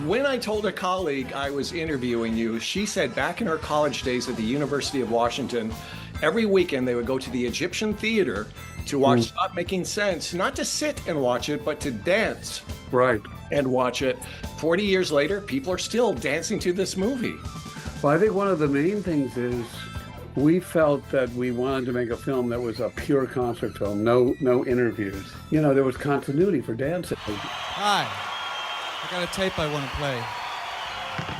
When I told a colleague I was interviewing you, she said back in her college days at the University of Washington, every weekend they would go to the Egyptian theater to watch Stop Making Sense, not to sit and watch it, but to dance. Right. And watch it. 40 years later, people are still dancing to this movie. Well, I think one of the main things is we felt that we wanted to make a film that was a pure concert film, no interviews. You know, there was continuity for dancing. Hi, I got a tape I want to play.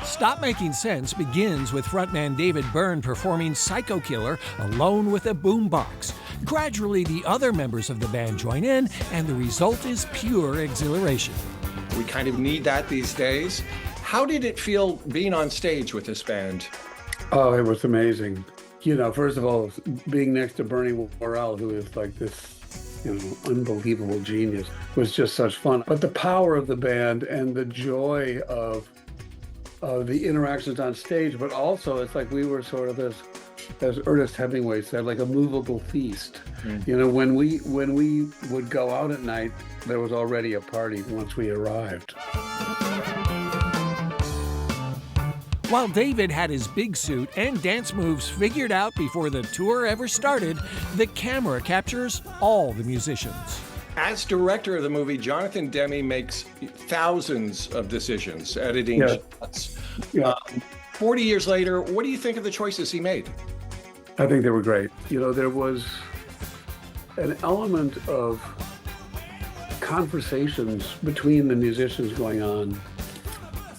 Stop Making Sense begins with frontman David Byrne performing Psycho Killer alone with a boombox. Gradually, the other members of the band join in, and the result is pure exhilaration. We kind of need that these days. How did it feel being on stage with this band? Oh, it was amazing. You know, first of all, being next to Bernie Worrell, who is like this, you know, unbelievable genius, was just such fun. But the power of the band and the joy of the interactions on stage, but also it's like we were sort of this, as Ernest Hemingway said, like a movable feast. You know, when we would go out at night, there was already a party once we arrived. While David had his big suit and dance moves figured out before the tour ever started, the camera captures all the musicians. As director of the movie, Jonathan Demme makes thousands of decisions, editing shots. 40 years later, what do you think of the choices he made? I think they were great. You know, there was an element of conversations between the musicians going on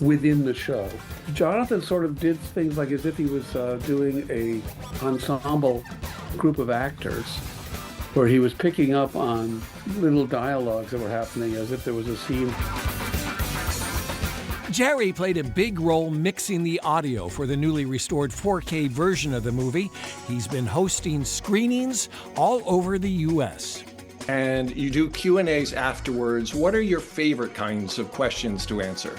within the show. Jonathan sort of did things like as if he was doing a ensemble group of actors, where he was picking up on little dialogues that were happening as if there was a scene. Jerry played a big role mixing the audio for the newly restored 4K version of the movie. He's been hosting screenings all over the U.S. And you do Q&As afterwards. What are your favorite kinds of questions to answer?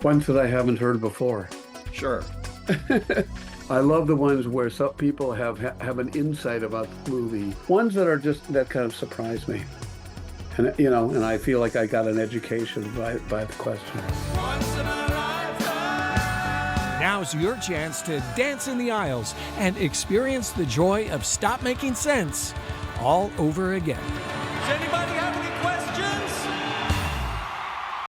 Ones that I haven't heard before. Sure. I love the ones where some people have an insight about the movie. Ones that are just, that kind of surprise me. And, you know, and I feel like I got an education by the question. Now's your chance to dance in the aisles and experience the joy of Stop Making Sense all over again.